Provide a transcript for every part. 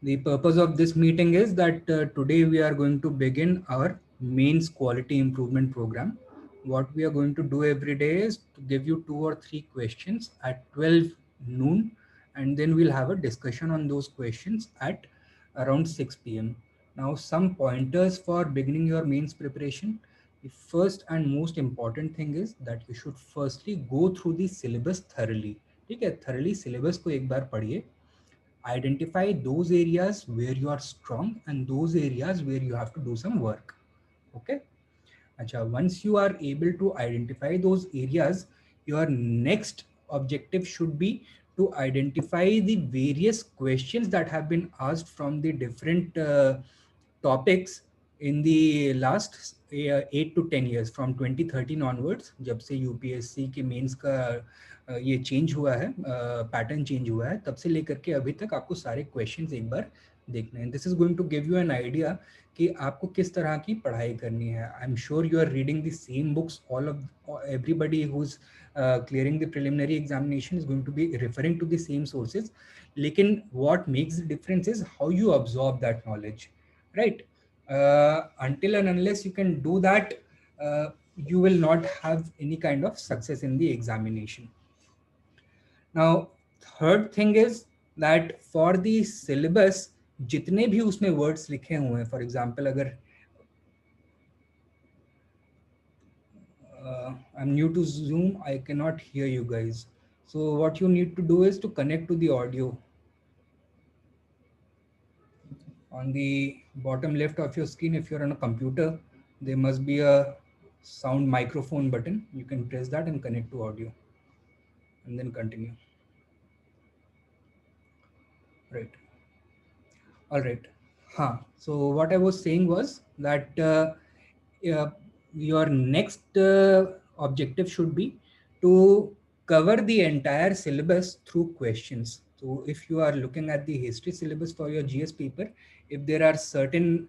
The purpose of this meeting is that today we are going to begin our mains quality improvement program. What we are going to do every day is to give you 2 or 3 questions at 12 noon, and then we'll have a discussion on those questions at around 6 p.m. Now, some pointers for beginning your mains preparation. The first and most important thing is that you should firstly go through the syllabus thoroughly. ठीक है, thoroughly syllabus को एक बार पढ़िए. Identify those areas where you are strong and those areas where you have to do some work. Okay. Acha, once you are able to identify those areas, your next objective should be to identify the various questions that have been asked from the different topics in the last 8 to 10 years, from 2013 onwards, जब से UPSC के mains का ये change हुआ है, pattern change हुआ है, तब से लेकर के अभी तक आपको सारे क्वेश्चंस एक बार देखने हैं. This is going to give you an idea कि आपको किस तरह की पढ़ाई करनी है. I am sure you are reading the same books. All of everybody who is clearing the preliminary examination is going to be referring to the same sources. लेकिन what makes the difference is how you absorb that knowledge, right? Until and unless you can do that, you will not have any kind of success in the examination. Now, third thing is that for the syllabus, जितने भी उसमें words लिखे हुए हैं, for example, अगर I'm new to Zoom, I cannot hear you guys. So what you need to do is to connect to the audio. On the bottom left of your screen, if you're on a computer, there must be a sound microphone button. You can press that and connect to audio and then continue. Right. All right. So what I was saying was that your next objective should be to cover the entire syllabus through questions. So if you are looking at the history syllabus for your GS paper, if there are certain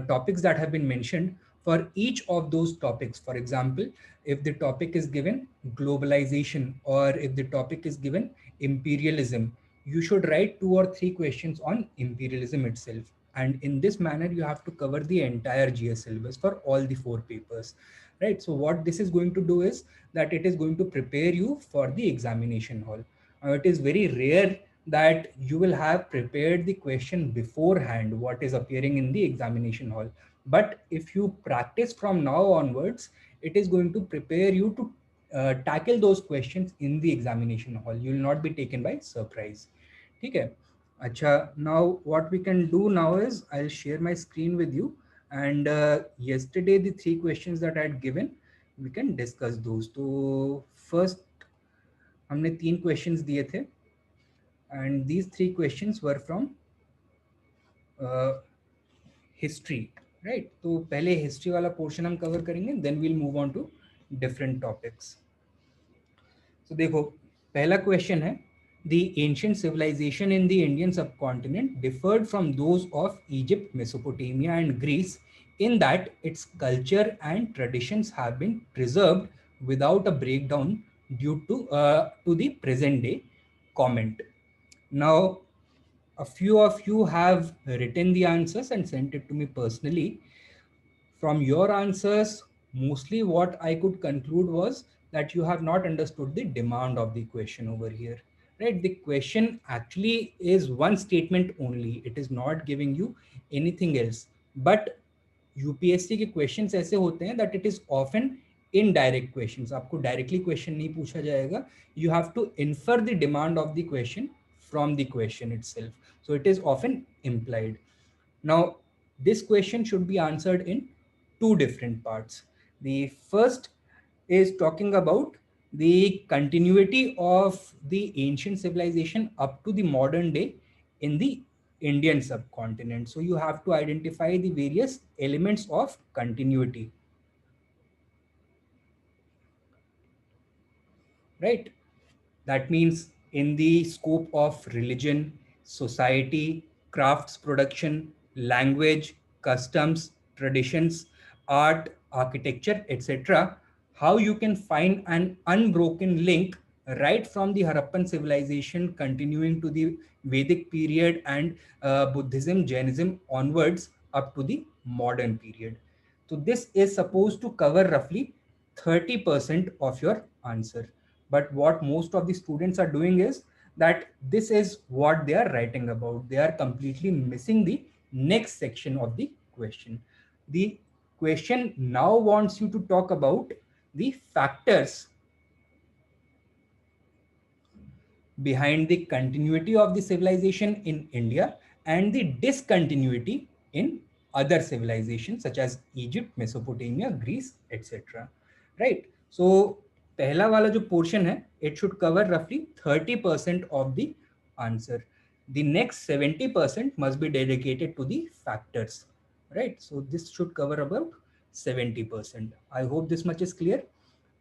topics that have been mentioned, for each of those topics, for example, if the topic is given globalization or if the topic is given imperialism, you should write 2 or 3 questions on imperialism itself. And in this manner, you have to cover the entire GS syllabus for all the 4 papers, right? So what this is going to do is that it is going to prepare you for the examination hall. It is very rare that you will have prepared the question beforehand, what is appearing in the examination hall. But if you practice from now onwards, it is going to prepare you to tackle those questions in the examination hall. You will not be taken by surprise. Okay. Acha, now what we can do now is I'll share my screen with you, and yesterday the 3 questions that I had given, we can discuss those. So first हमने 3 questions दिए थे, and these 3 questions were from history, right? तो पहले history वाला portion हम cover करेंगे, then we'll move on to different topics. So देखो, पहला question है, the ancient civilization in the Indian subcontinent differed from those of Egypt, Mesopotamia, and Greece in that its culture and traditions have been preserved without a breakdown due to the present day comment. Now, a few of you have written the answers and sent it to me personally. From your answers, mostly what I could conclude was that you have not understood the demand of the question over here, right? The question actually is one statement only. It is not giving you anything else. But UPSC के questions ऐसे होते हैं that it is often indirect questions. आपको directly question नहीं पूछा जाएगा. You have to infer the demand of the question from the question itself. So it is often implied. Now, this question should be answered in 2 different parts. The first is talking about the continuity of the ancient civilization up to the modern day in the Indian subcontinent. So you have to identify the various elements of continuity, right? That means in the scope of religion, society, crafts production, language, customs, traditions, art, architecture, etc., how you can find an unbroken link right from the Harappan civilization continuing to the Vedic period and Buddhism, Jainism onwards up to the modern period. So this is supposed to cover roughly 30% of your answer. But what most of the students are doing is that this is what they are writing about. They are completely missing the next section of the question. The question now wants you to talk about the factors behind the continuity of the civilization in India and the discontinuity in other civilizations such as Egypt, Mesopotamia, Greece, etc. Right? So, पहला वाला जो portion है, it should cover roughly 30% of the answer. The next 70% must be dedicated to the factors. Right? So, this should cover about 70%. I hope this much is clear.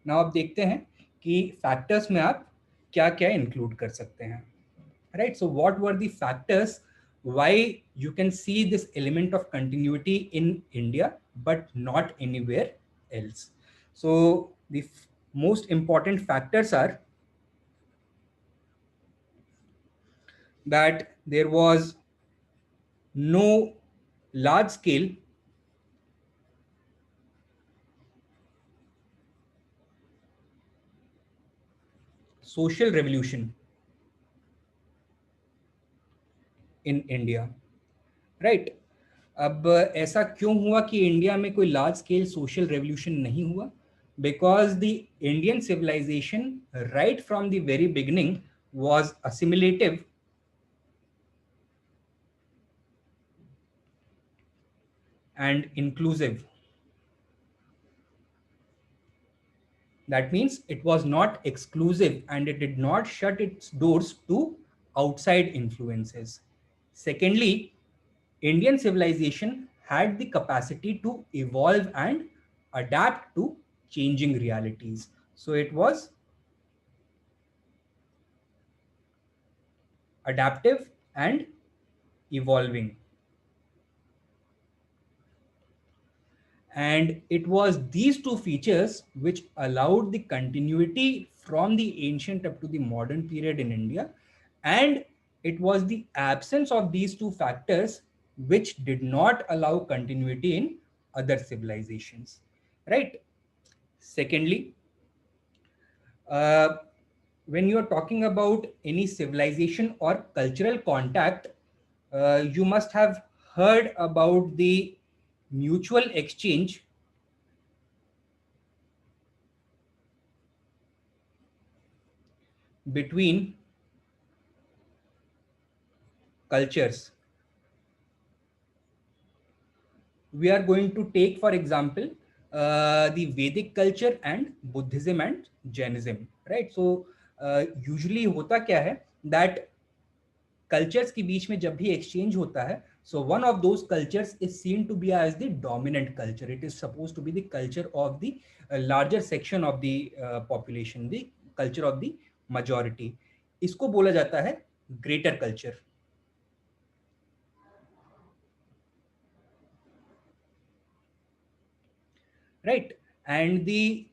Now, अब देखते हैं कि factors में आप क्या क्या इंक्लूड कर सकते हैं. Right, so what were the factors why you can see this element of continuity in India but not anywhere else? So the most important factors are that there was no large scale social revolution in India. Right, अब ऐसा क्यों हुआ कि India में कोई large scale social revolution नहीं हुआ? Because the Indian civilisation right from the very beginning was assimilative and inclusive. That means it was not exclusive and it did not shut its doors to outside influences. Secondly, Indian civilization had the capacity to evolve and adapt to changing realities. So it was adaptive and evolving. And it was these two features which allowed the continuity from the ancient up to the modern period in India. And it was the absence of these two factors which did not allow continuity in other civilizations. Right? Secondly, uh, when you are talking about any civilization or cultural contact, you must have heard about the mutual exchange between cultures. We are going to take, for example, the Vedic culture and Buddhism and Jainism, right? So, usually होता क्या है that cultures के बीच में जब भी exchange होता है, so one of those cultures is seen to be as the dominant culture. It is supposed to be the culture of the larger section of the population, the culture of the majority. इसको बोला जाता है greater culture. Right, and the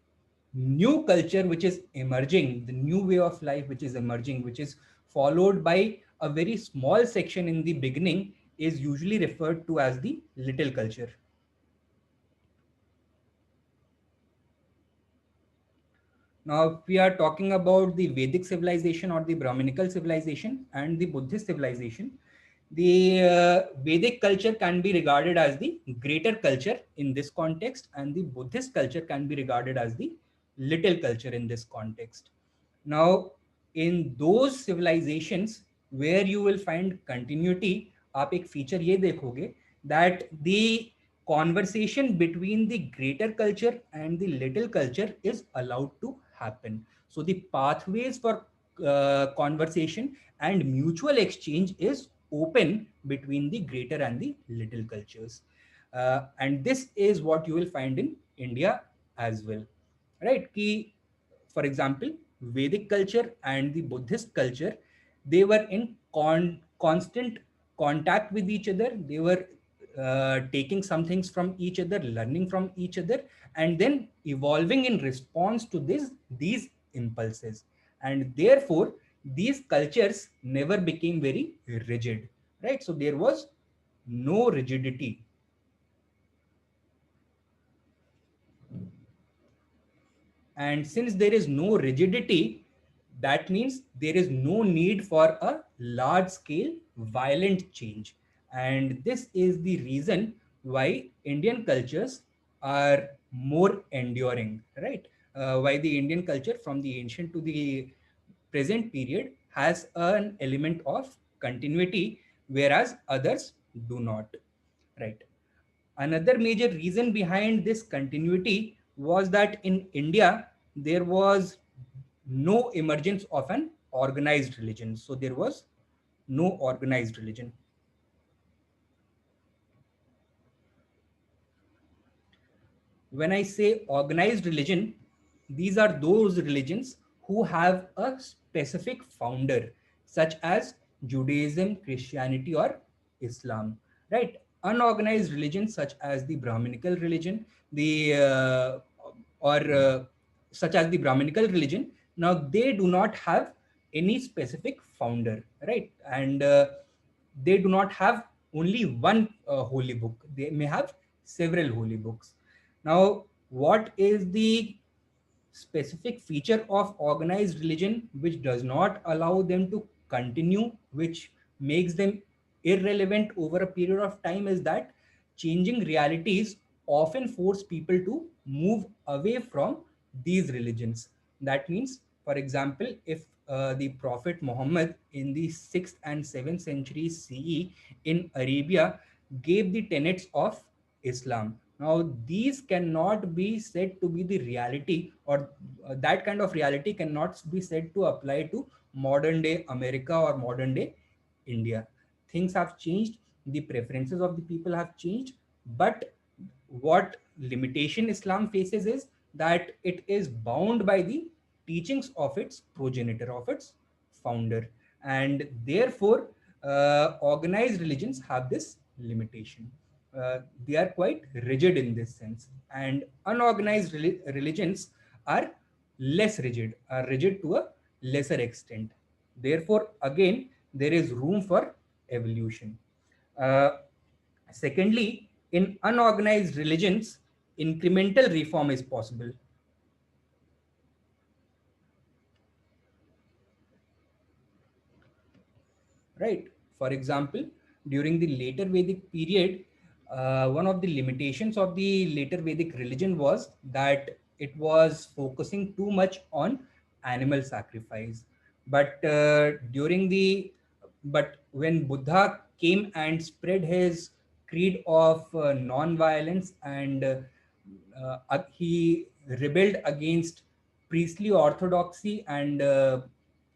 new culture which is emerging, the new way of life which is emerging, which is followed by a very small section in the beginning, is usually referred to as the little culture. Now, if we are talking about the Vedic civilization or the Brahminical civilization and the Buddhist civilization, the Vedic culture can be regarded as the greater culture in this context, and the Buddhist culture can be regarded as the little culture in this context. Now, in those civilizations where you will find continuity, आप एक feature ये देखोगे that the conversation between the greater culture and the little culture is allowed to happen. So the pathways for conversation and mutual exchange is open between the greater and the little cultures. And this is what you will find in India as well. Right? Ki, for example, Vedic culture and the Buddhist culture, they were in constant contact with each other. They were taking some things from each other, learning from each other, and then evolving in response to these impulses. and therefore these cultures never became very rigid, right? So there was no rigidity. And since there is no rigidity, that means there is no need for a large scale violent change. And this is the reason why Indian cultures are more enduring, right? Why the Indian culture from the ancient to the present period has an element of continuity, whereas others do not, right? Another major reason behind this continuity was that in India, there was no emergence of an organized religion. So there was no organized religion. When I say organized religion, these are those religions who have a specific founder, such as Judaism, Christianity, or Islam, right? Unorganized religions, such as the Brahminical religion, the or such as the Brahminical religion. Now they do not have any specific founder, right? And they do not have only one holy book. They may have several holy books. Now, what is the specific feature of organized religion which does not allow them to continue, which makes them irrelevant over a period of time, is that changing realities often force people to move away from these religions. That means, for example, if the Prophet Muhammad in the 6th and 7th century CE in Arabia gave the tenets of Islam. Now, these cannot be said to be the reality, or that kind of reality cannot be said to apply to modern day America or modern day India. Things have changed, the preferences of the people have changed, but what limitation Islam faces is that it is bound by the teachings of its progenitor, of its founder, and therefore organized religions have this limitation. They are quite rigid in this sense, and unorganized religions are less rigid, are rigid to a lesser extent. Therefore, again, there is room for evolution. Uh, Secondly, in unorganized religions, incremental reform is possible, right? For example, during the later Vedic period, one of the limitations of the later Vedic religion was that it was focusing too much on animal sacrifice. But during the but when Buddha came and spread his creed of non-violence, and he rebelled against priestly orthodoxy and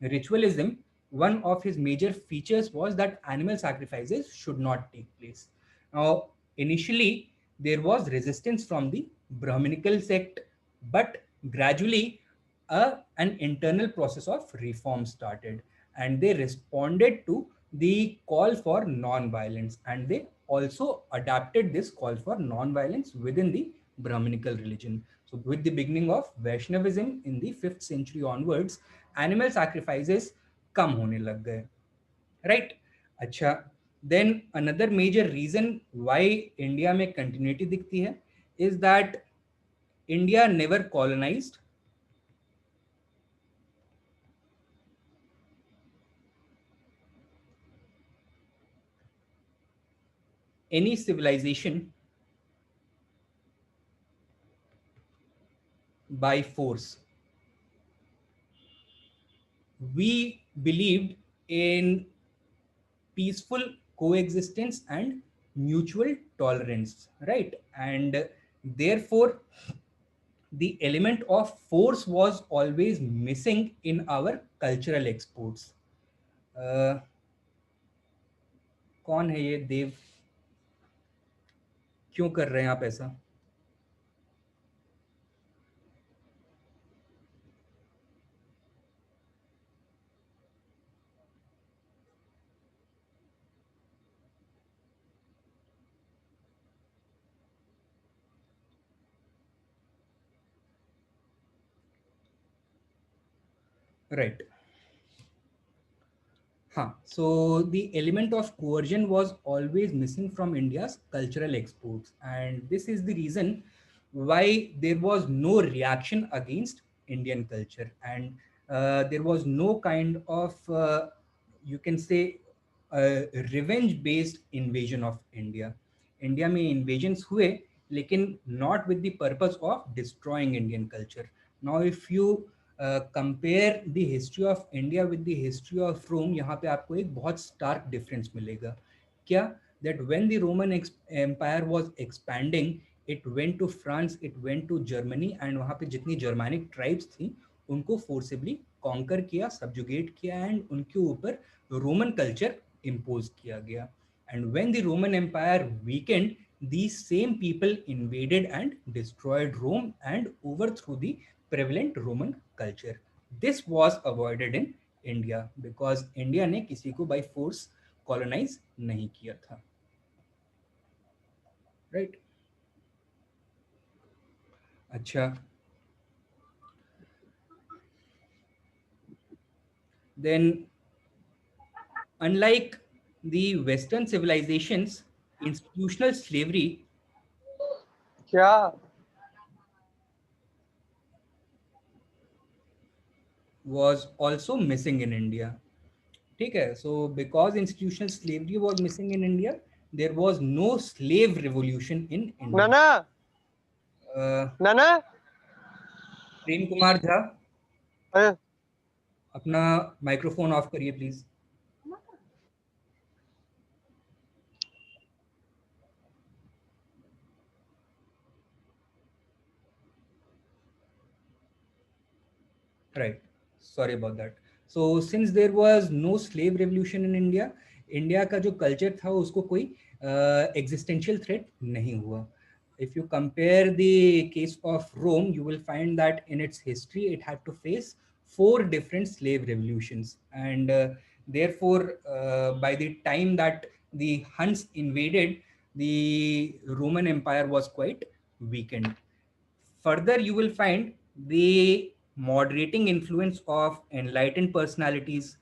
ritualism, one of his major features was that animal sacrifices should not take place. Now, initially, there was resistance from the Brahminical sect, but gradually, an internal process of reform started, and they responded to the call for non-violence, and they also adapted this call for non-violence within the Brahminical religion. So, with the beginning of Vaishnavism in the 5th century onwards, animal sacrifices कम होने लग गए, right? अच्छा, then another major reason why India में continuity दिखती है is that India never colonized any civilization by force. We believed in peaceful coexistence and mutual tolerance, right? And therefore, the element of force was always missing in our cultural exports. uh, कौन है ये देव, क्यों कर रहे हैं आप ऐसा? Right. Huh. So the element of coercion was always missing from India's cultural exports, and this is the reason why there was no reaction against Indian culture, and there was no kind of you can say revenge-based invasion of India. India में invasions हुए लेकिन not with the purpose of destroying Indian culture. Now if you compare the history of India with the history of Rome, यहाँ पे आपको एक बहुत stark difference मिलेगा. क्या? That when the Roman empire was expanding, it went to France, it went to Germany, and वहाँ पे जितनी जर्मैनिक ट्राइब्स थी उनको फोर्सिबली कॉन्कर किया, सब्जुगेट किया, एंड उनके ऊपर रोमन कल्चर इम्पोज किया गया. And when the Roman Empire weakened, these same people invaded and destroyed Rome and overthrew the prevalent Roman culture. This was avoided in India because India ने किसी को by force colonize नहीं किया था. Right? अच्छा. Then, unlike the Western civilizations, institutional slavery क्या? was also missing in India. ठीक है. So because institutional slavery was missing in India, there was no slave revolution in India. Nana, uh, नाना, प्रेम कुमार झा, अरे अपना microphone of करिए please. Right. Sorry about that. So since there was no slave revolution in India, India का जो culture था उसको कोई existential threat नहीं हुआ. If you compare the case of Rome, you will find that in its history it had to face 4 different slave revolutions, and therefore by the time that the Huns invaded, the Roman Empire was quite weakened. Further, you will find the moderating influence of enlightened personalities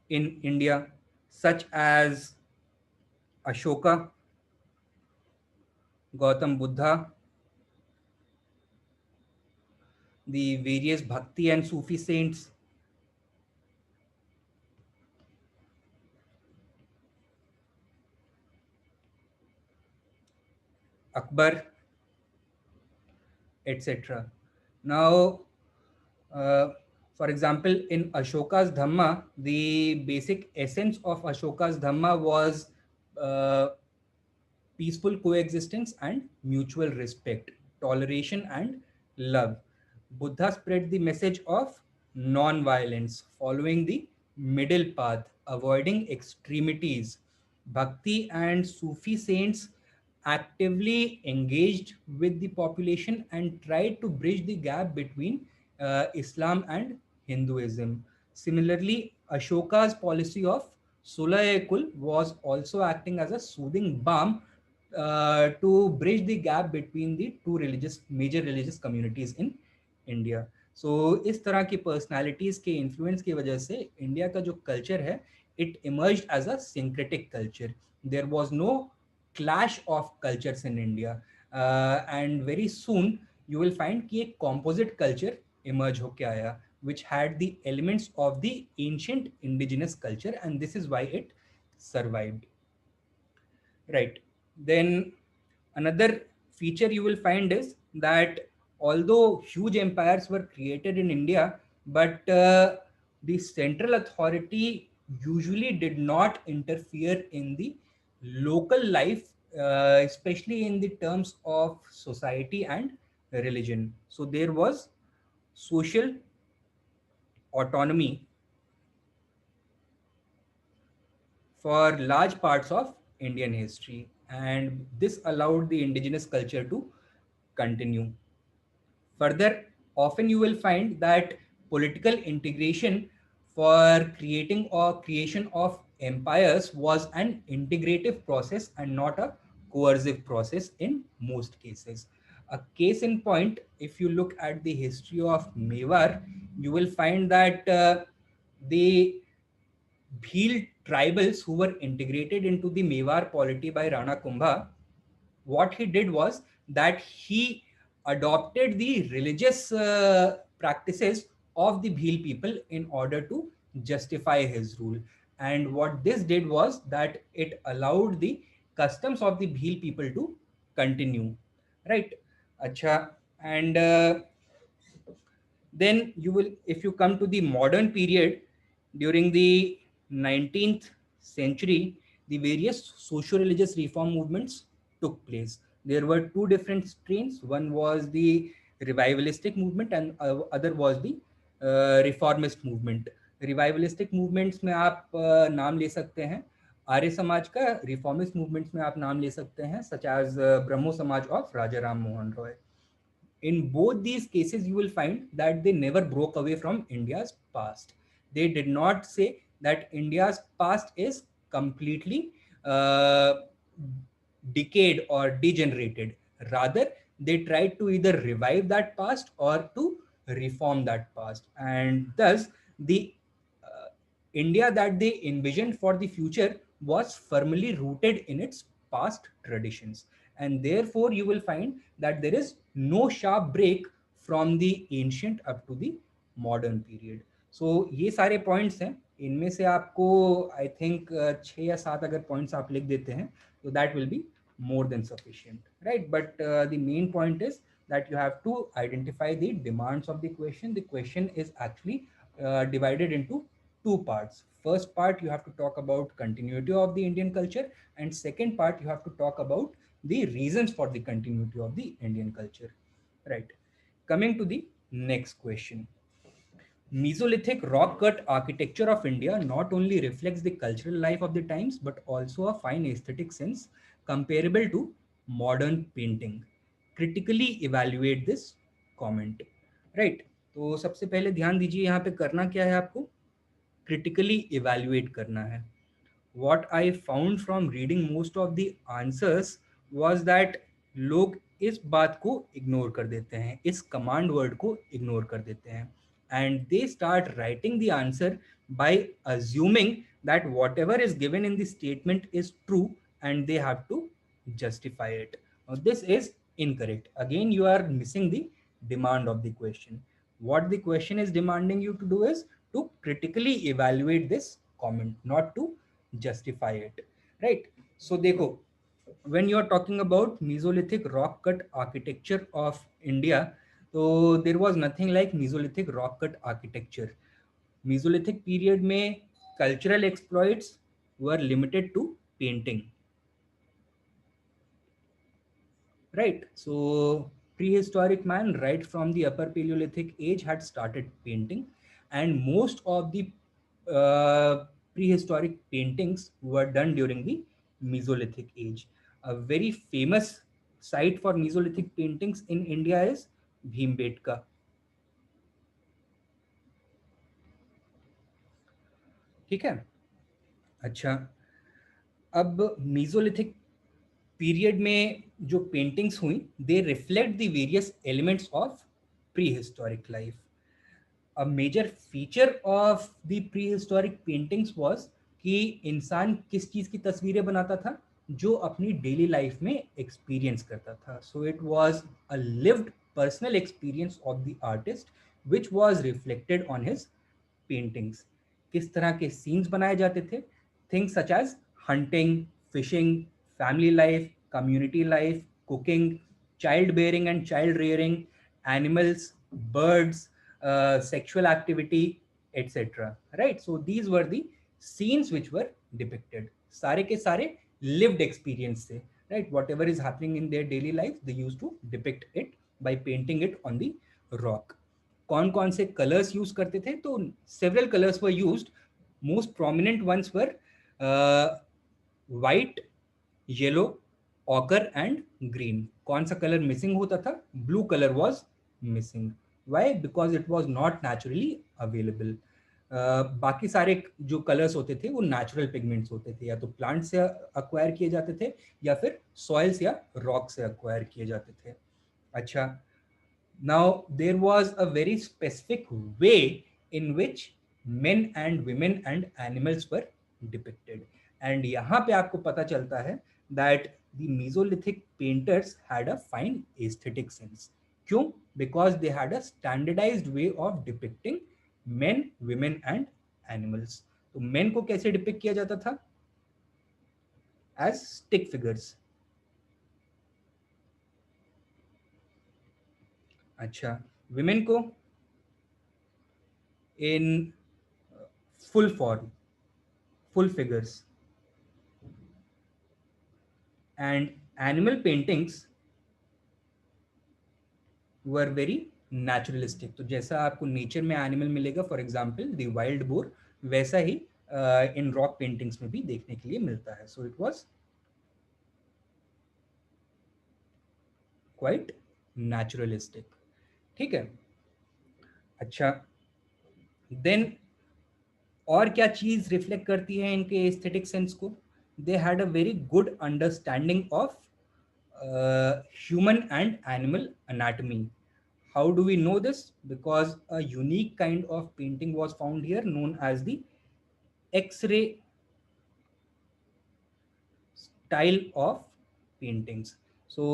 in India, such as Ashoka, Gautam Buddha, the various Bhakti and Sufi saints, Akbar, etc. Now, uh, for example, in Ashoka's Dhamma, the basic essence of Ashoka's Dhamma was uh, peaceful coexistence and mutual respect, toleration and love. Buddha spread the message of non-violence, following the middle path, avoiding extremities. Bhakti and Sufi saints actively engaged with the population and tried to bridge the gap between Islam and Hinduism. Similarly, Ashoka's policy of Sula-e-Kul was also acting as a soothing balm to bridge the gap between the two major religious communities in India. So इस तरह की personalities के influence की वजह से India का जो culture है, it emerged as a syncretic culture. There was no clash of cultures in India, and very soon you will find कि एक कॉम्पोजिट कल्चर इमर्ज होके आया which had the elements of the ancient indigenous culture, and this is why it survived. Right. Then another feature you will find is that although huge empires were created in India, but the central authority usually did not interfere in the local life, especially in the terms of society and religion. So there was social autonomy for large parts of Indian history, and this allowed the indigenous culture to continue. Further, often you will find that political integration for creating or creation of empires was an integrative process and not a coercive process in most cases. A case in point, if you look at the history of Mewar, you will find that the Bhil tribals who were integrated into the Mewar polity by Rana Kumbha, what he did was that he adopted the religious practices of the Bhil people in order to justify his rule. And what this did was that it allowed the customs of the Bhil people to continue. Right? Acha. And then you will, if you come to the modern period, during the 19th century, the various socio-religious reform movements took place. There were two different strains. One was the revivalistic movement and other was the reformist movement. Revivalistic movements में आप नाम ले सकते हैं आर्य समाज का, reformist movements में आप नाम ले सकते हैं सच एज ब्रह्मो समाज of Raja Ram Mohan Roy. In both these cases, you will find that they never broke away from India's past. They did not say that India's past is completely uh, decayed or degenerated. Rather, they tried to either revive that past or to reform that past. And thus, the India that they envisioned for the future was firmly rooted in its past traditions. And therefore, you will find that there is no sharp break from the ancient up to the modern period. So ये सारे points हैं. इनमें से आपको I think 6 या 7 अगर points आप लिख देते हैं तो that will be more than sufficient, right? But the main point is that you have to identify the demands of the question. The question is actually divided into two parts. First part, you have to talk about continuity of the Indian culture, and second part, you have to talk about the reasons for the continuity of the Indian culture, right? Coming to the next question. Mesolithic rock cut architecture of India not only reflects the cultural life of the times but also a fine aesthetic sense comparable to modern painting. Critically evaluate this comment. Right? तो सबसे पहले ध्यान दीजिए यहाँ पे करना क्या है आपको. क्रिटिकली इवैल्यूएट करना है. what I found from reading most of the answers was that लोग इस बात को इग्नोर कर देते हैं, इस कमांड वर्ड को इग्नोर कर देते हैं, and they start writing the answer by assuming that whatever is given in the statement is true and they have to justify it. Now, this is incorrect. Again, you are missing the demand of the question. What the question is demanding you to do is to critically evaluate this comment, not to justify it, right? So dekho, when you are talking about Mesolithic rock cut architecture of India, so there was nothing like Mesolithic rock cut architecture. Mesolithic period में cultural exploits were limited to painting, right? So prehistoric man right from the upper Paleolithic age had started painting, and most of the prehistoric paintings were done during the Mesolithic age. A very famous site for Mesolithic paintings in India is Bhimbetka. ठीक है. अच्छा, अब mesolithic period में जो paintings हुई दे reflect the various elements of pre historic life. A major feature of the prehistoric paintings was कि इंसान किस चीज़ की तस्वीरें बनाता था, जो अपनी डेली लाइफ में एक्सपीरियंस करता था. So it was a lived personal experience of the artist which was reflected on his paintings. किस तरह के सीन्स बनाए जाते थे, things such as hunting, fishing, family life, community life, cooking, child bearing and child rearing, animals, birds, sexual activity, etc. Right? So these were the scenes which were depicted. सारे के सारे lived experience से, right? Whatever is happening in their daily life, they used to depict it by painting it on the rock. कौन कौन से colours use करते थे, तो several colours were used. Most prominent ones were white, yellow, ochre and green. कौन सा colour missing होता था? Blue colour was missing. Why? Because it was not naturally available. बाकी सारे जो कलर्स होते थे वो नेचुरल पिगमेंट्स होते थे, या तो प्लांट से अक्वायर किए जाते थे या फिर सॉइल्स या रॉक से अक्वायर किए जाते थे. अच्छा, now there was a very specific way in which men and women and animals were depicted. And यहाँ पे आपको पता चलता है that the Mesolithic painters had a fine aesthetic sense. क्यों? Because they had a standardized way of depicting men, women and animals. तो men को कैसे डिपिक्ट किया जाता था? As stick figures. अच्छा, women को in full form, full figures. And animal paintings were very naturalistic. तो जैसा आपको नेचर में एनिमल मिलेगा, for example the wild boar, वैसा ही इन रॉक पेंटिंग्स में भी देखने के लिए मिलता है. सो इट वॉज क्वाइट नेचुरलिस्टिक. ठीक है. अच्छा, देन और क्या चीज रिफ्लेक्ट करती है इनके एस्थेटिक सेंस को? They had a very good understanding of human and animal anatomy. How do we know this? Because a unique kind of painting was found here known as the X-ray style of paintings. So,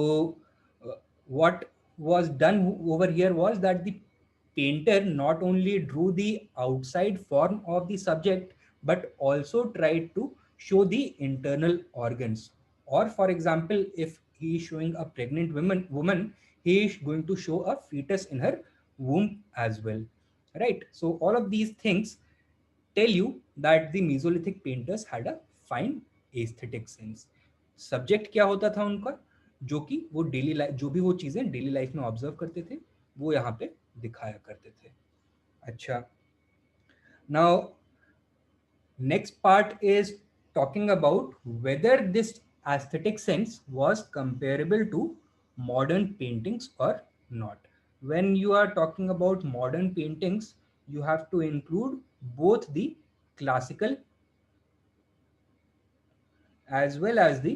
what was done over here was that the painter not only drew the outside form of the subject but also tried to show the internal organs. Or, for example, if he is showing a pregnant woman, he is going to show a fetus in her womb as well. Right? So, all of these things tell you that the Mesolithic painters had a fine aesthetic sense. Subject क्या होता था उनका? जो कि वो daily life, जो भी वो चीजें डेली लाइफ में ऑब्जर्व करते थे वो यहाँ पे दिखाया करते थे. अच्छा, now next part is talking about whether this aesthetic sense was comparable to modern paintings or not. When you are talking about modern paintings, you have to include both the classical as well as the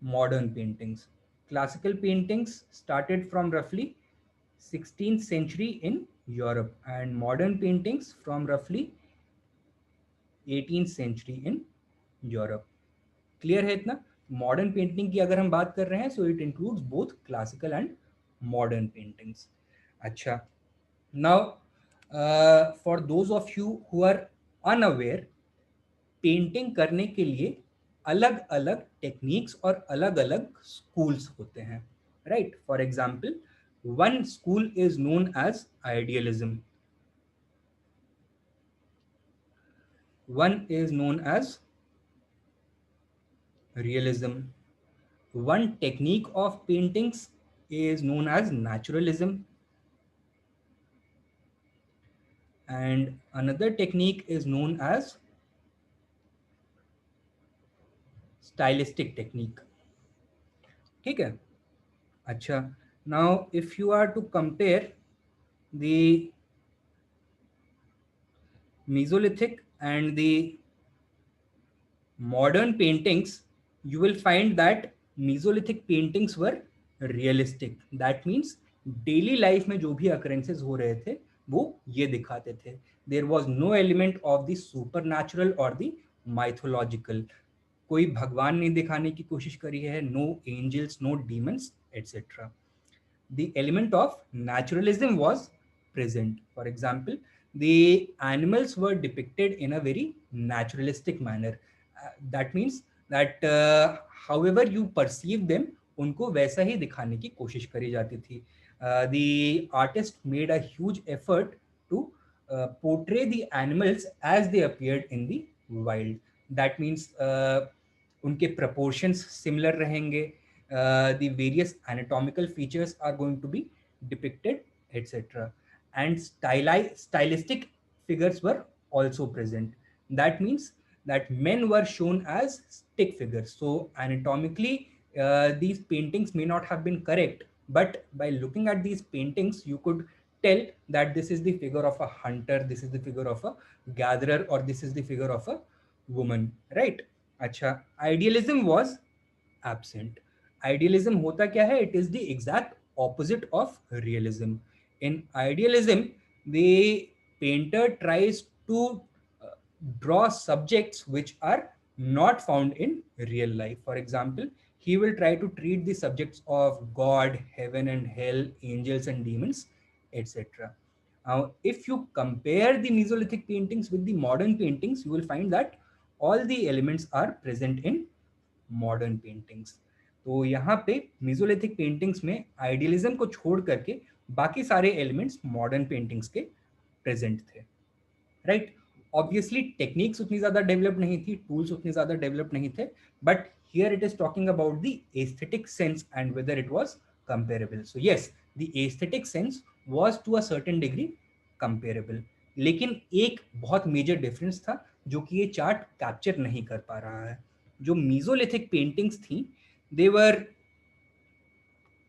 modern paintings. Classical paintings started from roughly 16th century in Europe and modern paintings from roughly 18th century in Europe. Clear है इतना? Modern painting की अगर हम बात कर रहे हैं, so it includes both classical and modern paintings. अच्छा, now for those of you who are unaware, painting करने के लिए अलग अलग टेक्निक्स और अलग अलग स्कूल्स होते हैं. Right? For example, one school is known as idealism, one is known as realism, one technique of paintings is known as naturalism, and another technique is known as stylistic technique. ठीक है. अच्छा, now if you are to compare the Mesolithic and the modern paintings, you will find that Mesolithic paintings were realistic. That means daily life में जो भी occurrences हो रहे थे वो ये दिखाते थे. There was no element of the super natural और द माइथोलॉजिकल. कोई भगवान नहीं दिखाने की कोशिश करी है, no angels, no demons, etcetera. The element of naturalism was present. For example, the animals were depicted in a very naturalistic manner. That means that however you perceive them, उनको वैसा ही दिखाने की कोशिश करी जाती थी. The artist made a huge effort to portray the animals as they appeared in the wild. That means उनके proportions similar रहेंगे, the various anatomical features are going to be depicted, etc. And stylistic figures were also present. That means that men were shown as stick figures. So anatomically, these paintings may not have been correct, but by looking at these paintings, you could tell that this is the figure of a hunter, this is the figure of a gatherer, or this is the figure of a woman, right? Acha, idealism was absent. Idealism hota kya hai? It is the exact opposite of realism. In idealism, the painter tries to uh, draw subjects which are not found in real life. For example, he will try to treat the subjects of God, heaven and hell, angels and demons, etc. Now, if you compare the Mesolithic paintings with the modern paintings, you will find that all the elements are present in modern paintings. तो यहाँ पे mesolithic paintings में idealism को छोड़ करके बाकी सारे elements modern paintings के प्रेजेंट थे, राइट? ऑब्वियसली टेक्निक्स उतनी ज़्यादा डेवलप नहीं थी, टूल्स उतने ज़्यादा डेवलप नहीं थे, but here it is talking about the aesthetic sense and whether it was comparable. So yes, the aesthetic sense was to a certain degree comparable, लेकिन एक बहुत मेजर डिफरेंस था जो कि ये चार्ट कैप्चर नहीं कर पा रहा है. जो मीजोलिथिक पेंटिंग्स थी, they were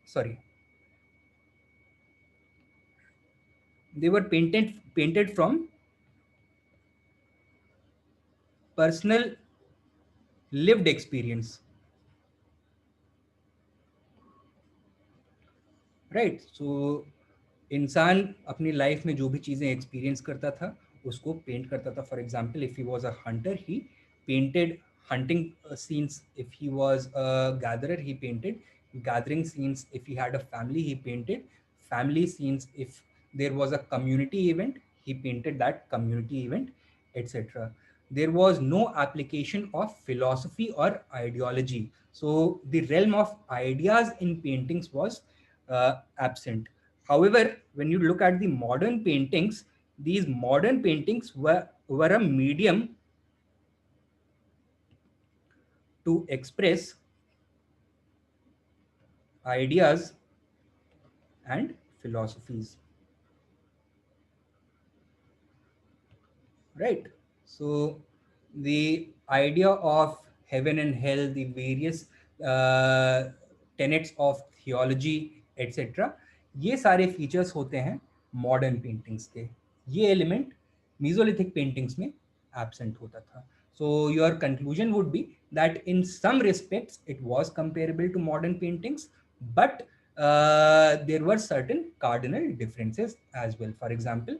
sorry they were painted from personal lived experience, right? So इंसान अपनी लाइफ में जो भी चीज़ें एक्सपीरियंस करता था उसको पेंट करता था. For example, if he was a Hunter, he painted hunting scenes. If he was a gatherer, he painted gathering scenes. If he had a family, he painted family scenes. If there was a community event, he painted that community event, etc. There was no application of philosophy or ideology, so the realm of ideas in paintings was absent. However, when you look at the modern paintings, these modern paintings were a medium to express ideas and philosophies, right? So the idea of heaven and hell, the various tenets of theology, etc., ये सारे features होते हैं modern paintings के. ये element mesolithic paintings में absent होता था. So your conclusion would be that in some respects it was comparable to modern paintings, but there were certain cardinal differences as well. For example,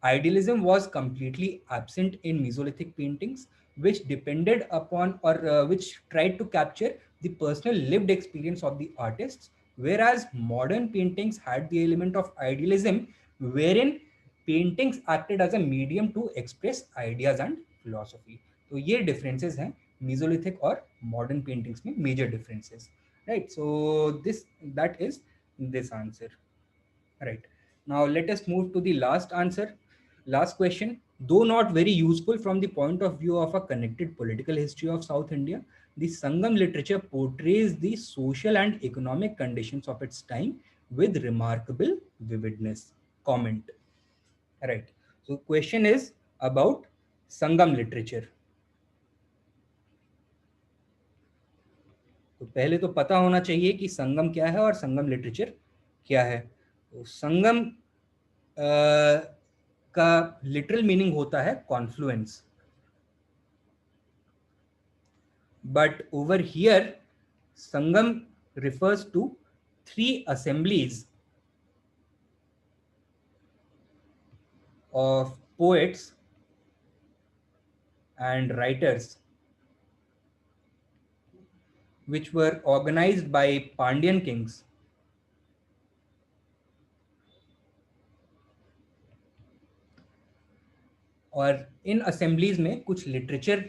idealism was completely absent in Mesolithic paintings, which depended upon or which tried to capture the personal lived experience of the artists, whereas modern paintings had the element of idealism, wherein paintings acted as a medium to express ideas and philosophy. तो ये differences हैं Mesolithic और modern paintings में, major differences, right? So this that is this answer. Right. Now let us move to the last answer. Last question. Though not very useful from the point of view of a connected political history of South India, the Sangam literature portrays the social and economic conditions of its time with remarkable vividness. Comment. Right. So question is about Sangam literature. तो पहले तो पता होना चाहिए कि संगम क्या है और संगम लिटरेचर क्या है. तो संगम का लिटरल मीनिंग होता है Confluence, but over here Sangam refers to three assemblies of poets and writers which were organized by Pandyan kings. और इन असेंबलीज में कुछ लिटरेचर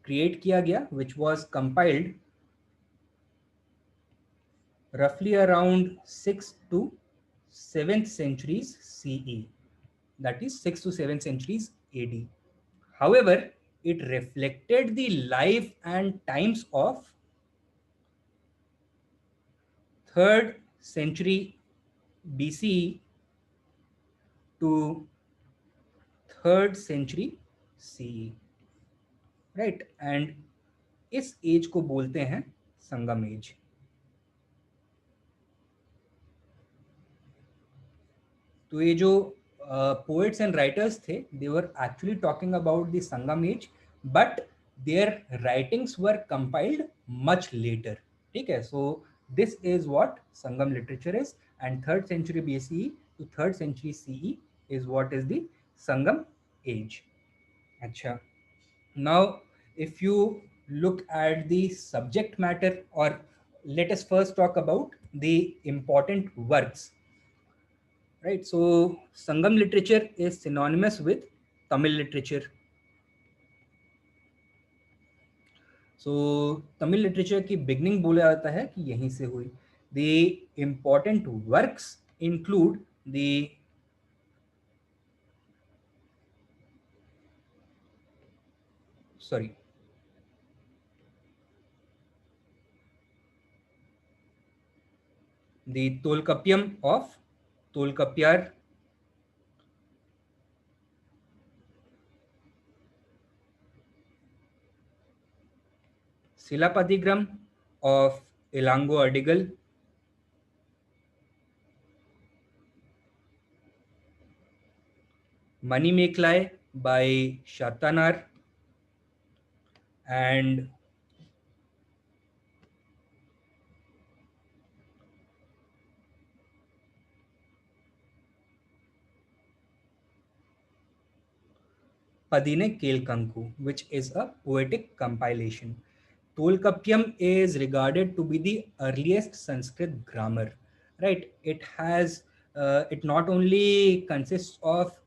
क्रिएट किया गया which was compiled roughly around 6th to 7th centuries CE, that is 6th to 7th centuries AD. However, it reflected the life and times of 3rd century BCE to 3rd century CE, right? And इस as को बोलते हैं संगम as. तो ये जो poets and writers थे, they were actually talking about the Sangam age, but their writings were compiled much later. ठीक है, so this is what Sangam literature is, and third century BCE to third century CE is what is the Sangam age. अच्छा, now if you look at the subject matter, or let us first talk about the important works. Right, so Sangam literature is synonymous with Tamil literature. So Tamil literature की beginning बोला जाता है कि यहीं से हुई. The important works include the, sorry, the Tolkappiyam of Tolkappiyar, Silapatigram of Ilango Adigal, Manimekalai by Shatanar, and Padine Kelkanku, which is a poetic compilation. Tolkappiyam is regarded to be the earliest Sanskrit grammar, right? It not only consists of,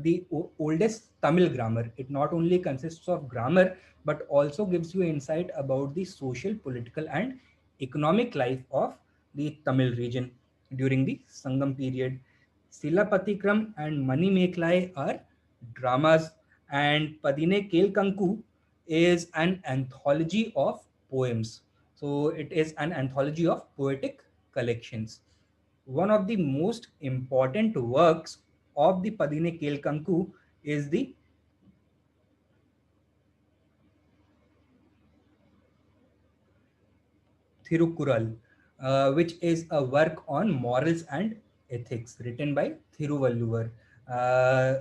the oldest Tamil grammar. It not only consists of grammar, but also gives you insight about the social, political, and economic life of the Tamil region during the Sangam period. Silapatikram and Mani Meklai are dramas, and Padine Kelkanku is an anthology of poems. So it is an anthology of poetic collections. One of the most important works of the Padine Kelkanku is the Thirukural, which is a work on morals and ethics written by Thiruvalluvar. Uh,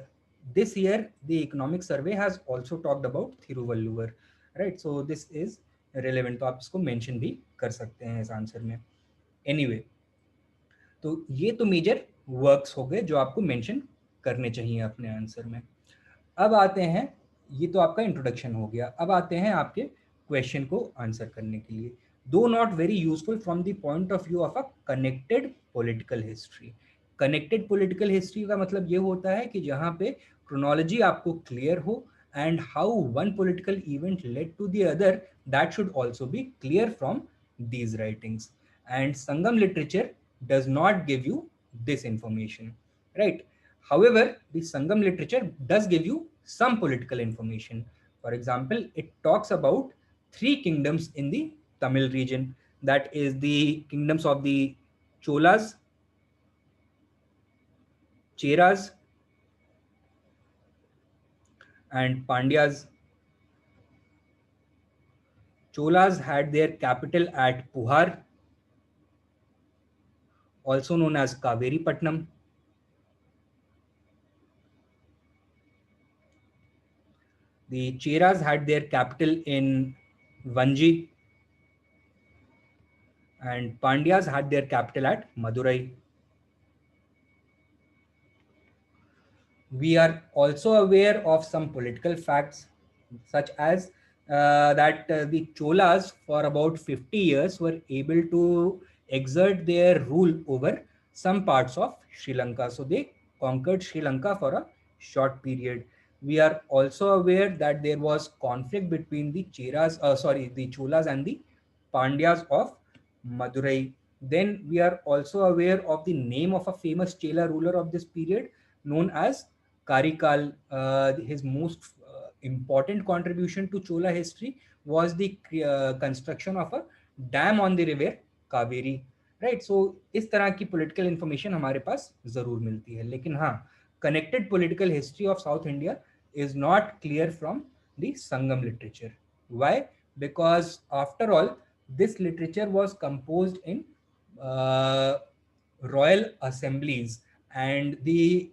this year, the economic survey has also talked about Thiruvalluvar, right? So this is relevant. तो आप इसको mention भी कर सकते हैं इस answer में. Anyway, तो ये तो मेजर वर्क्स हो गए जो आपको मेंशन करने चाहिए अपने आंसर में. अब आते हैं, ये तो आपका इंट्रोडक्शन हो गया, अब आते हैं आपके क्वेश्चन को आंसर करने के लिए. दो not very useful from the point of view of a connected political history. Connected political history का मतलब ये होता है कि जहाँ पे क्रोनोलॉजी आपको क्लियर हो, and how one political event led to the other, that should also be clear from these writings. And Sangam literature does not give you this information, right? However, the Sangam literature does give you some political information. For example, it talks about three kingdoms in the Tamil region, that is the kingdoms of the Cholas, Cheras, and Pandyas. Cholas had their capital at Puhar, also known as Kaveri Patnam. The Cheras had their capital in Vanji, and Pandyas had their capital at Madurai. We are also aware of some political facts, such as that the Cholas for about 50 years were able to exert their rule over some parts of Sri Lanka. So they conquered Sri Lanka for a short period. We are also aware that there was conflict between the Cholas and the Pandyas of Madurai. Then we are also aware of the name of a famous Chela ruler of this period known as Karikal. His most important contribution to Chola history was the construction of a dam on the river Kaveri. Right, so इस तरह की political information हमारे पास जरूर मिलती है, लेकिन हाँ, connected political history of south India is not clear from the Sangam literature. Why? Because after all, this literature was composed in uh, royal assemblies, and the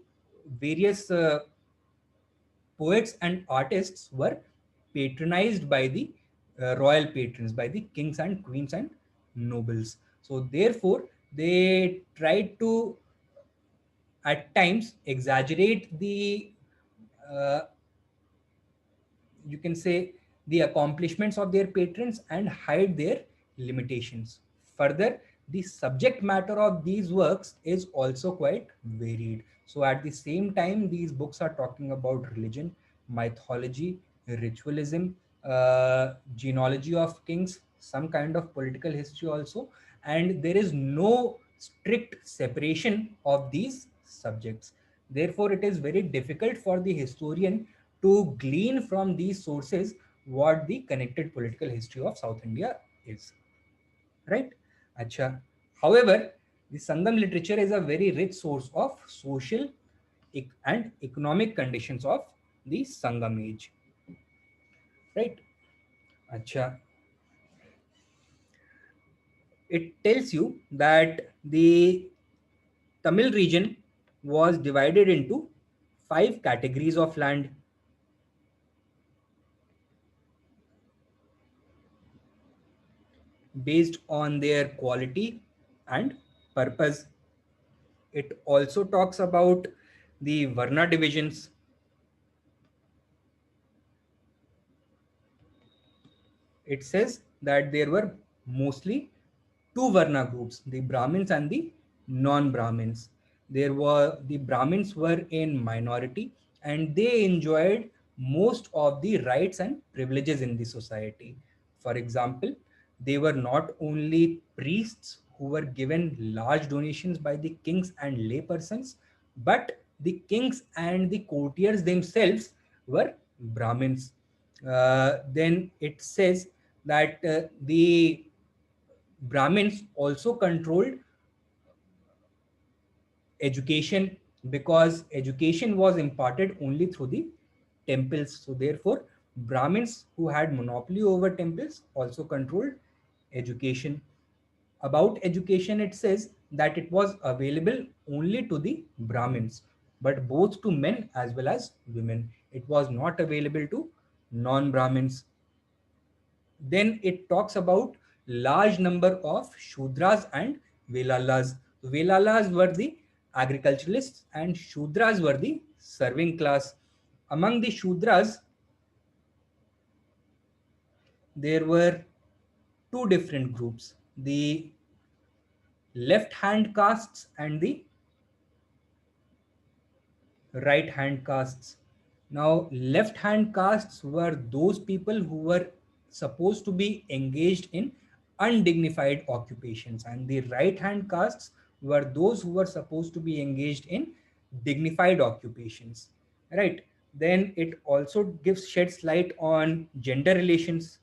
various poets and artists were patronized by the royal patrons, by the kings and queens and nobles. So therefore they tried to at times exaggerate the uh, you can say the accomplishments of their patrons and hide their limitations. Further, the subject matter of these works is also quite varied. So, at the same time, these books are talking about religion, mythology, ritualism, genealogy of kings, some kind of political history also, and there is no strict separation of these subjects. Therefore, it is very difficult for the historian to glean from these sources what the connected political history of South India is. Right? Acha. However, the Sangam literature is a very rich source of social and economic conditions of the Sangam age. Right? Acha. It tells you that the Tamil region was divided into five categories of land based on their quality and purpose. It also talks about the Varna divisions. It says that there were mostly two Varna groups, the Brahmins and the non-Brahmins. The Brahmins were in minority and they enjoyed most of the rights and privileges in the society. For example, they were not only priests who were given large donations by the kings and laypersons, but the kings and the courtiers themselves were Brahmins. Then it says that the Brahmins also controlled education because education was imparted only through the temples. So therefore, Brahmins who had monopoly over temples also controlled education. About education, it says that it was available only to the Brahmins, but both to men as well as women. It was not available to non-Brahmins. Then it talks about large number of Shudras and Velalas. Velalas were the agriculturalists and Shudras were the serving class. Among the Shudras, there were two different groups, the left hand castes and the right hand castes. Now, left hand castes were those people who were supposed to be engaged in undignified occupations, and the right hand castes were those who were supposed to be engaged in dignified occupations. Right? Then it also gives sheds light on gender relations.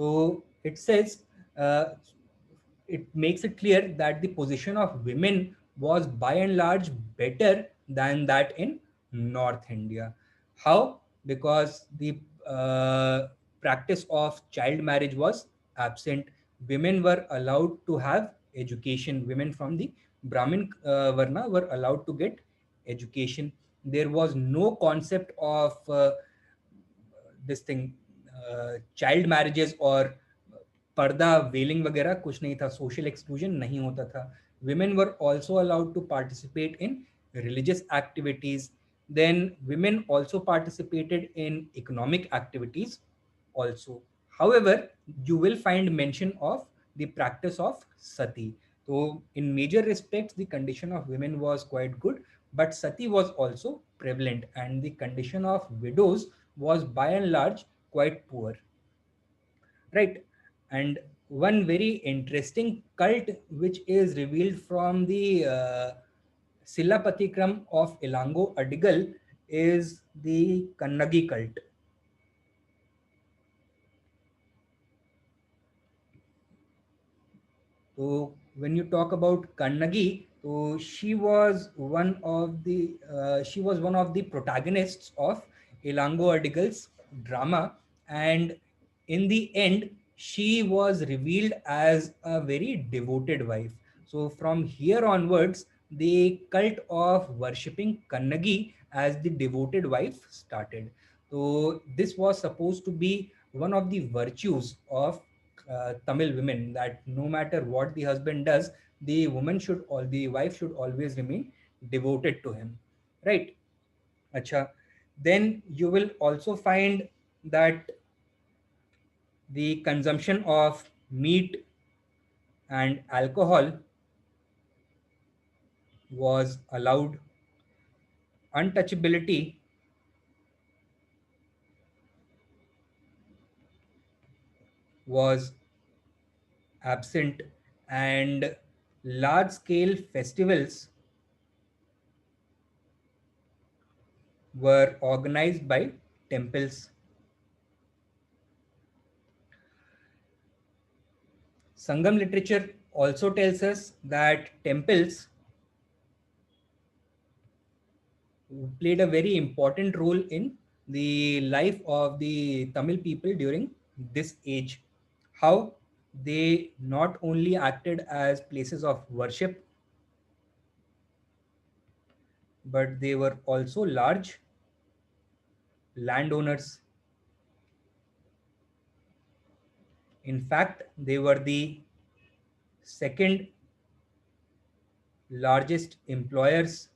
So it says uh, it makes it clear that the position of women was by and large better than that in North India. How? Because the practice of child marriage was absent. Women were allowed to have education. Women from the Brahmin Varna were allowed to get education. There was no concept of this thing child marriages और पर्दा वेलिंग वगैरह कुछ नहीं था social exclusion नहीं होता था women were also allowed to participate in religious activities then women also participated in economic activities also however you will find mention of the practice of sati so in major respects the condition of women was quite good but sati was also prevalent and the condition of widows was by and large quite poor, right? And one very interesting cult which is revealed from the Silapatikram of Elango Adigal is the Kannagi cult. So when you talk about Kannagi, so she was one of the protagonists of Elango Adigal's drama, and in the end, she was revealed as a very devoted wife. So from here onwards, the cult of worshipping Kannagi as the devoted wife started. So this was supposed to be one of the virtues of Tamil women, that no matter what the husband does, the wife should always remain devoted to him, right? Acha. Then you will also find that the consumption of meat and alcohol was allowed. Untouchability was absent, and large scale festivals were organized by temples. Sangam literature also tells us that temples played a very important role in the life of the Tamil people during this age. How they not only acted as places of worship, but they were also large landowners. In fact, they were the second largest employers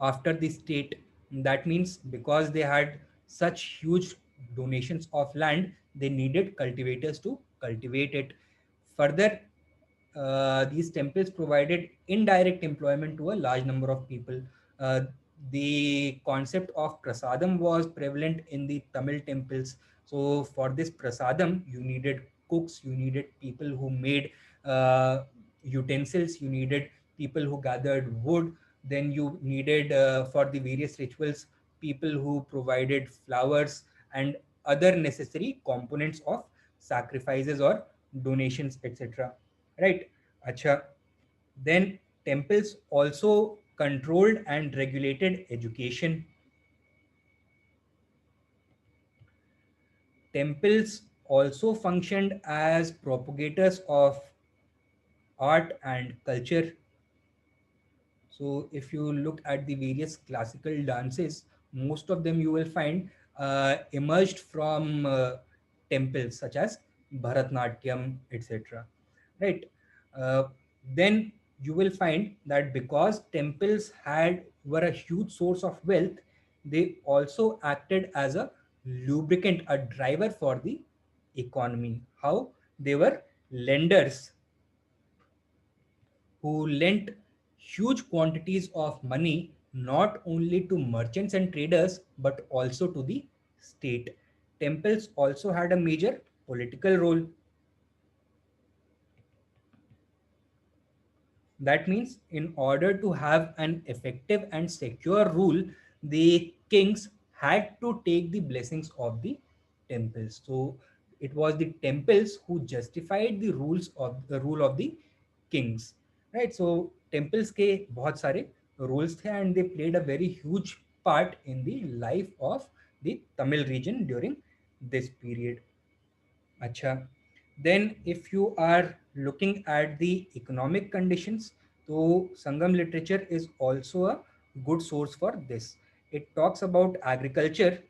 after the state. That means because they had such huge donations of land, they needed cultivators to cultivate it. Further, these temples provided indirect employment to a large number of people. Uh, the concept of prasadam was prevalent in the Tamil temples. So, for this prasadam, you needed cooks, you needed people who made utensils, you needed people who gathered wood, then you needed for the various rituals people who provided flowers and other necessary components of sacrifices or donations, etc. Right? Acha. Then temples also controlled and regulated education. Temples also functioned as propagators of art and culture. So if you look at the various classical dances, most of them you will find emerged from temples such as Bharatnatyam, etc. Right? Uh, then you will find that because temples had were a huge source of wealth, they also acted as a lubricant, a driver for the economy. How? They were lenders who lent huge quantities of money not only to merchants and traders but also to the state. Temples also had a major political role. That means, in order to have an effective and secure rule, the kings had to take the blessings of the temples. So, it was the temples who justified the rule of the kings, right? So, temples के बहुत सारे rules थे, and they played a very huge part in the life of the Tamil region during this period. Acha. Then, if you are looking at the economic conditions, so Sangam literature is also a good source for this. It talks about agriculture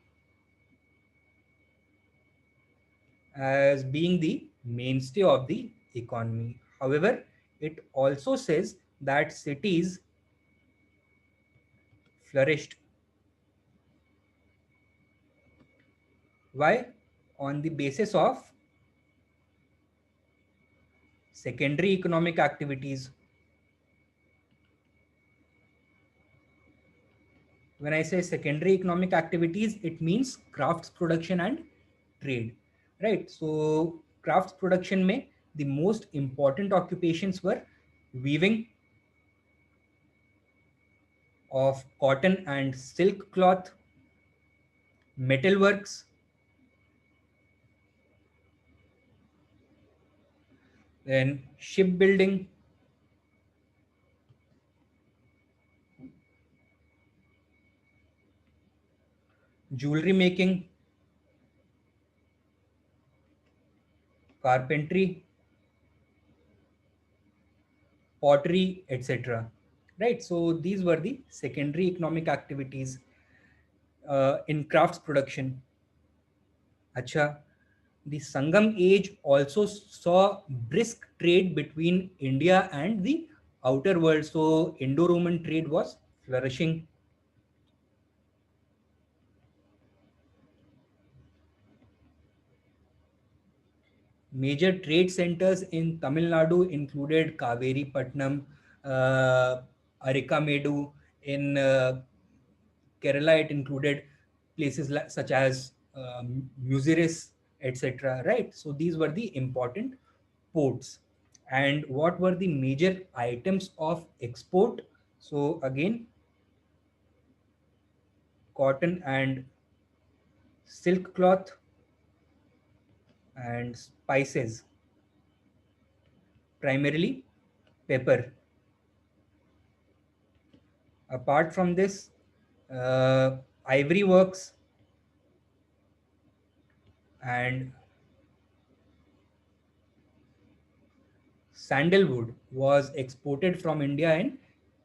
as being the mainstay of the economy. However, it also says that cities flourished. Why? On the basis of secondary economic activities. When I say secondary economic activities, it means crafts production and trade, right? So crafts production may the most important occupations were weaving of cotton and silk cloth, metalworks, then shipbuilding, jewelry making, carpentry, pottery, etc. Right. So these were the secondary economic activities in crafts production. Acha. The Sangam age also saw brisk trade between India and the outer world. So Indo-Roman trade was flourishing. Major trade centers in Tamil Nadu included Kaveri Patnam, uh, Arikamedu. In Kerala, it included places such as Muziris, etc. Right? So these were the important ports. And what were the major items of export? So again, cotton and silk cloth and spices, primarily pepper. Apart from this, ivory works and sandalwood was exported from India in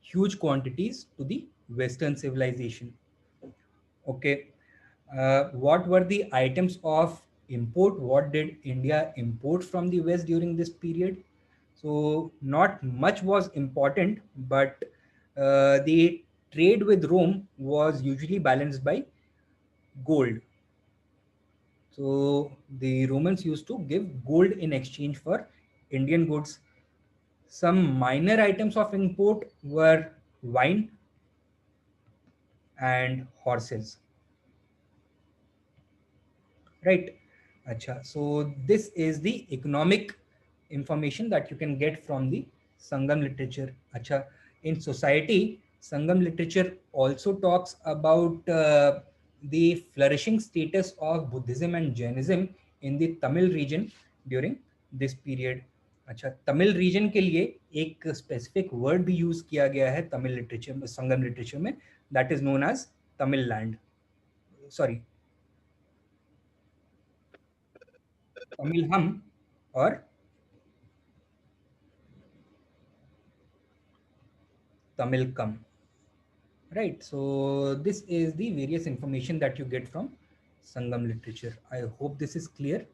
huge quantities to the Western civilization. Okay. What were the items of import? What did India import from the West during this period? So, not much was important, but the trade with Rome was usually balanced by gold. So, the Romans used to give gold in exchange for Indian goods. Some minor items of import were wine and horses. Right. Acha. So this is the economic information that you can get from the Sangam literature. Acha. In society, Sangam literature also talks about the flourishing status of Buddhism and Jainism in the Tamil region during this period. अच्छा, Tamil reason के लिए एक specific word भी use किया गया है Tamil literature में, Sangam literature में, that is known as Tamil land, sorry Tamil हम और Tamil come. Right. So this is the various information that you get from Sangam literature. I hope this is clear.